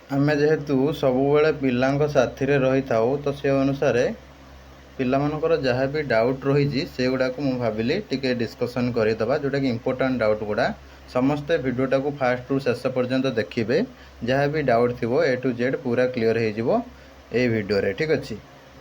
आमे जेहेतु सबुबले पिलांक साथी रही था तो से अनुसार पिलामानकर जहाँ भी डाउट रही से गुड़ा को मुझे भाविली टिके डिस्कसन करदे जोटा कि इंपोर्टाट डाउट गुड़ा समस्ते भिडटा को फास्ट रु शेष पर्यंत देखिए जहाँ भी डाउट थी ए टू जेड पूरा क्लीयर हो भिडियो ठीक अच्छे।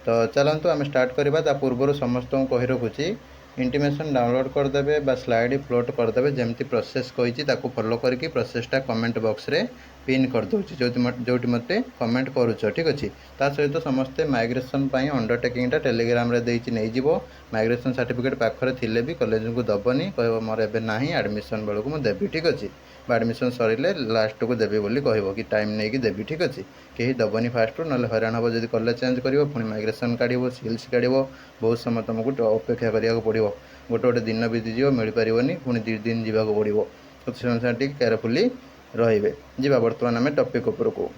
तो चलतु आम स्टार्ट करवा पूर्व समस्त को कही रखुची इंटीमेशन डाउनलोड करदे बा स्लाइड फ्लोट करदे जमती प्रोसेस कही फॉलो करके प्रोसेसटा कमेंट बॉक्स रे पिन करदे जो मत कमेंट करुच ठीक अच्छे। ता सहित समस्ते माइग्रेशन अंडरटेकिंगटा टेलीग्राम रे देइछि नहीं जीवो माइग्रेशन सर्टिफिकेट पाखरे थिले भी कॉलेज को दबनी कह मोर एबे नाही एडमिशन बेलू को देवी ठीक अच्छे एडमिशन सरिले लास्ट को देवी बोली कहब कि टाइम नहीं कि देवी ठीक अच्छे। कहीं दबनी फास्ट ना हईराण हम जब कॉलेज चेंज कर पुणी माइग्रेशन काढ़ स्किल्स काढ़ बहुत समय तुमको अपेक्षा करा पड़ो गोटे गोटे दिन बीतीज मिल पारनी पुणी 2 दिन जावाक पड़ो तो से अनुसार टी केयरफुली रे जी। बर्तमान आम टॉपिक उपर को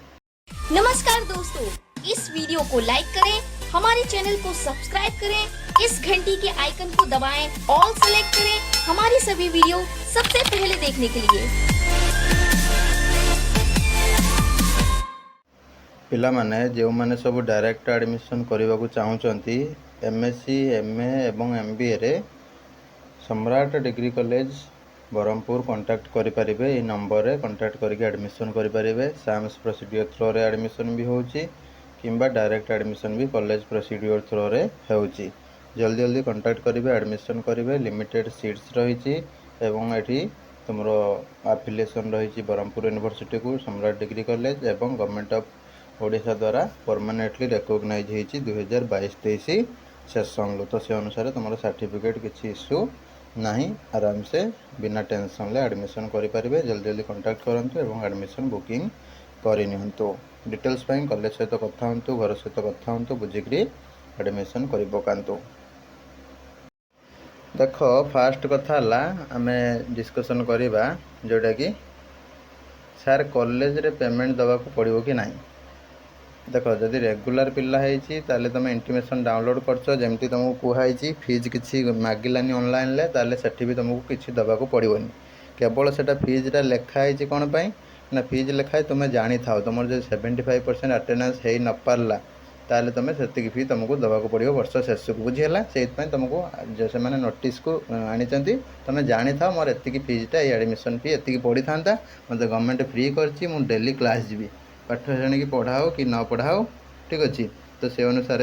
नमस्कार दोस्तों, इस वीडियो को लाइक करें, हमारे चैनल को सब्सक्राइब करें, इस घंटी के आइकन को दबाएं, ऑल सेलेक्ट करें हमारी सभी वीडियो सबसे पहले देखने के लिए। पिला माने जो माने सब डायरेक्ट एडमिशन करने को चाहूँगी एमएससी एमए एवं एमबीए रे सम्राट डिग्री कॉलेज बरहमपुर कांटेक्ट करें ये नंबर रे कांटेक्ट करके एडमिशन करें। साम्स प्रोसीड्यूर थ्रो रे एडमिशन भी होची किंबा डायरेक्ट एडमिशन भी कॉलेज प्रोसीड्यूर थ्रो रे होची। जल्दी जल्दी कांटेक्ट करेंगे एडमिशन करेंगे लिमिटेड सीट्स रही एवं एठी तुमरो एफिलिएशन रही बरहमपुर यूनिवर्सिटी को सम्राट डिग्री कॉलेज एवं गवर्नमेंट ऑफ ओडिशा द्वारा परमानेंटली रिकॉग्नाइज होती 2022-23 सेशन। तो से अनुसार तुम सर्टिफिकेट किसी इश्यू नहीं आराम से बिना टेंशन ले एडमिशन करें। जल्दी जल्दी कांटेक्ट करंतु एवं एडमिशन बुकिंग करनियंतु। डिटेल्स पाई कॉलेज सहित कथा हूँ घर सहित कथा हूँ बुझिकी एडमिशन कर पकातु। देख फास्ट कथा आम डिस्कसन करवा जोटा कि सार कॉलेज रे पेमेंट दवाक पड़ो कि नहीं। देख जदि रेगुलर पिला है तुम इंटीमेशन डाउनलोड करमती तुमको कहुई फीज किसी मागिलानी ऑनलाइन ले ताले सेठी भी तुमको किसी दवाक पड़ोनी केवल से फीजटा लिखाई कौन पाई ना फीज लिखाई तुम्हें जानी था तुम जो 75% अटेंडेंस हो न पारा ताले तुम से फी तुमको दवाक पड़ो वर्ष शेष को बुझीगला से तुमको से मैंने नोटिस को आनी तुम्हें जानी था मोर एति फीजटा ये एडमिशन फी एति पड़ी था मत गवर्नमेंट फ्री कर डेली क्लास जी पाठ जाणी पढ़ाओ कि न पढ़ाओ ठीक अच्छे। तो से अनुसार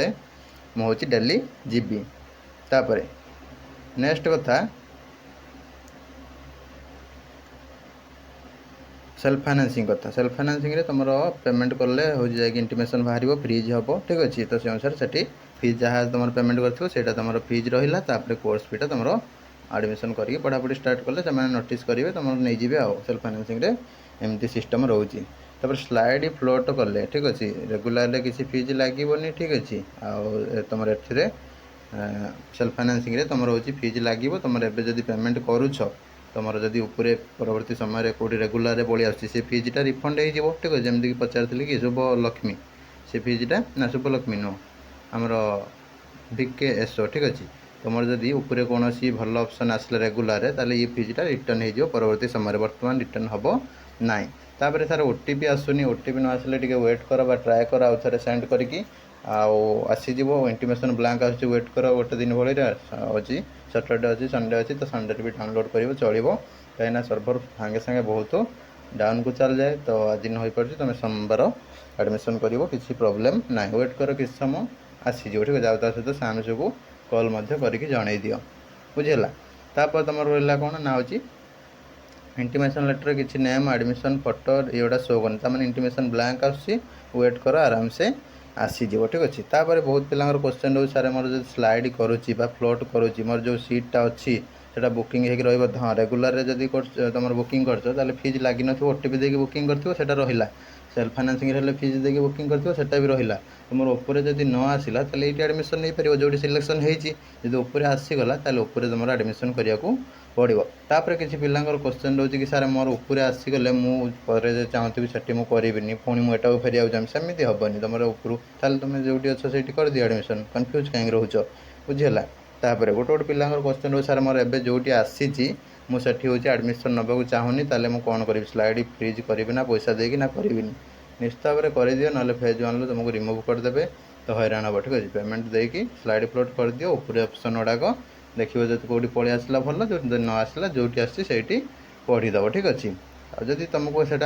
मुझे डेली जीबी। तापर नेक्स्ट कथा सेल्फ फाइनेंसिंग कथा। सेल्फ फाइनेंसिंग रे तुम पेमेंट कले हो जाए इंटीमेशन बाहर फ्रीज हम ठीक अच्छे। तो से अनुसार से फीज जहाँ तुम पेमेंट कर तुम फीज रहा तापर कोर्स फीटा तुम एडमिशन करके पढ़ापढ़ी स्टार्ट कले से नोटिस करेंगे तुम नहीं जी सेल्फ फाइनेंसिंग रे एमती सिस्टम रोचे। तापर स्लाइड फ्लोट कले ठीक अच्छे रेगुलर किसी फीज लगे ठीक अच्छे तुम ए सेल्फ फाइनेंसिंग रे तुम रोचे फीज लगे तुम एवं पेमेंट करुच तुम जदि उपरे परवर्ती समय कौटी रेगुलर पड़ी आसे फीजटा रिफंड हो ठीक है। जमीक पचारि कि शुभलक्ष्मी से फीजटा ना शुभलक्ष्मी नुह आमर VKSO ठीक अच्छे तुम जदि उपरे कौन भल ऑप्शन आसला रेगुलर ताले ये फीजटा रिटर्न हो परवर्ती समय बर्तमान रिटर्न हम ना। तापर सार ओटीपी आसुनी ओटीपी न आसले टिके वेट कर ट्राए कर आउ थे सेंड करके आसीज इंटीमेशन ब्लांक आस वेट कर गोटे दिन भाई अच्छी सैटरडे अच्छी संडे अच्छी तो संडे भी डाउनलोड कर चलो कहीं सर्भर सागे सागे बहुत डाउन को चल जाए। तो आज न हो पार्टी तुम सोमवार एडमिशन कर किसी प्रोब्लेम ना वेट कर किसी समय आसीज ठीक है। ता सहित सामस को कॉल करके जन दियो बुझेगा। तापर तुम रहा कौन ना हो इंटीमेशन लेटर किसी नेम एडमिशन फोटो ये शो करनी इंटीमेशन ब्लैंक आसी वेट कर आराम से आसीज ठीक अच्छे। तापर बहुत पिला क्वेश्चन रोज सारे मोर जो स्लाइड करुच्ची फ्लोट करुच्ची मोर जो सीटा अच्छी से बुकिंग हो हाँ रेगुलर जब तुम बुकिंग कर फीज लगी न ओटीपी देके बुकिंग कर रहा सेल्फ फाइनेंसिंग रे फीज देके बुकिंग कर रहा तुम ऊपर जब न आसला ये एडमिशन नहीं पार जो सिलेक्शन होती ऊपर आसीगला ऊपर तुम एडमिशन करने को पड़ो। तापर किसी पिला क्वेश्चन रोचे कि सारे मोर ऊपर आसीगले मुझे चाहूँगी से मुझे पुणी मुझे फेरिया चाहिए सेमती हेनी तुम ऊपर तुम जो अच्छे कर दियो एडमिशन कन्फ्यूज कहीं रोच बुझीगला। तापर गोटे गोटे पिला क्वेश्चन रोज सारे मोर एवं जोटी आसी मुझे एडमिशन नबाक चाहूनी ताले मुझे कौन करी स्लाइड फ्रीज करी ना पैसा देगी ना करी निश्चित भाव में करदियो ना फेज 1 तुमको रिमूव करदे तो हैरान हम ठीक अच्छे पेमेंट देकी स्लाइड फ्लोट कर दियो ऊपर ऑप्शन गुड़ाक देखिए जो कौटी पलि आसला भल जो न आसला जो आसी पढ़ीदेव ठीक अच्छे आदि तुमको से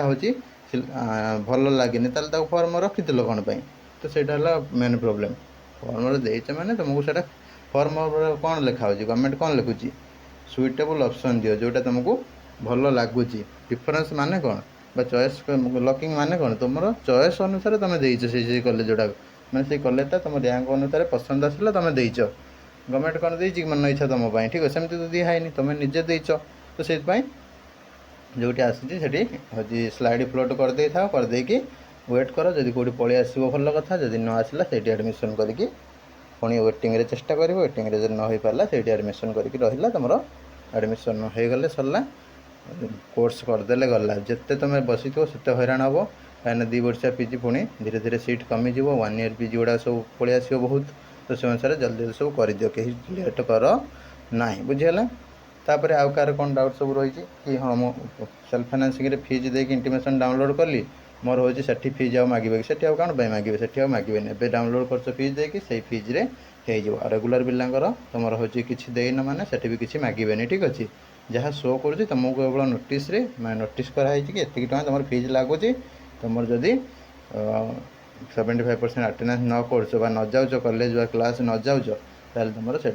भल लगे तो फर्म रखिल कौन पर तो सहीटा मेन प्रोब्लेम फर्म देचे मैंने तुमको से फर्म कौन लिखा हो गवर्नमेंट कौन लिखुची सुइटेबल ऑप्शन दियो जोटा तुमको भल लगुच डिफरेंस माने कौन चॉइस लकिंग माने कौन तुम चॉइस अनुसार तुम देच से कॉलेज जोड़ा मैंने से कॉलेजटा तुम रैंक अनुसार पसंद आसला तुम देच गवर्नमेंट कौन देची मन इच्छा तुम ठीक है सेमती तो दिखाई तुम निजे देच तो से जोटी आसी हूँ स्लाइड फ्लोट करदे था करदेकी वेट कर जदि कौटी पलि आसो भल कथा जदि न आसला से एडमिशन करके पुणी वेटिंग रे चेष्टा कर वेटिंग रे न हो पारा से एडमिशन करके रहा तुम एडमिशन हो गले सरला कोर्स करदे गला जिते तुम बसी थो से हैरान हम कहीं 2 वर्षिया पीजी पुणी धीरे धीरे सीट कमिज 1 ईयर पीजी गुड़ा सब पलि आस बहुत तो से अनुसार जल्दी जल्दी सब कर दियो कहीं लेट कर ना बुझीगला तापर आउ कार कौन डाउट सब रही कि हाँ मुझे सेल्फ फाइनेंसिंग फीज देकी इंटीमेशन डाउनलोड कली मोर हो फीज आउ मागे से कौन मागे से मागे ए डाउनलोड कर फीज देकी से फीज्रे हो रेगुलर पिलांकर तुम हो किसी देन मैंने से भी किसी मागे ठीक अच्छे जहाँ शो कर तुमको केवल नोटिस नोटिस कराई कि एतिक टका तुम फीज लगुच तुम जदि 75% अटेंडेंस न कर न जाऊ कॉलेज क्लास न जाऊ ताल तुम से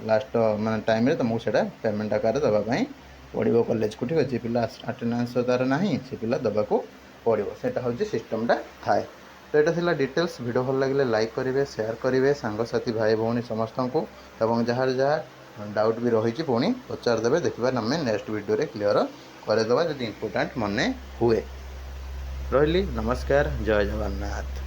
लास्ट माने टाइम रे तुमको से पेमेंट आकार दवाई पड़ो कॉलेज को ठीक अच्छे पिला अटेंडेंस तार ना से पिला दबा को पड़ो से हूँ सिस्टमटा थाए तो यहाँ था डिटेल्स वीडियो भल लगे लाइक करेंगे शेयर करेंगे सांगसाथी भाई भौणी समस्त को जार जहाँ डाउट भी रही पुणी पचारदे देखा आम नेक्स्ट वीडियो रे क्लीयर करदे जब इम्पोर्टाट मन हुए रही नमस्कार जय जगन्नाथ।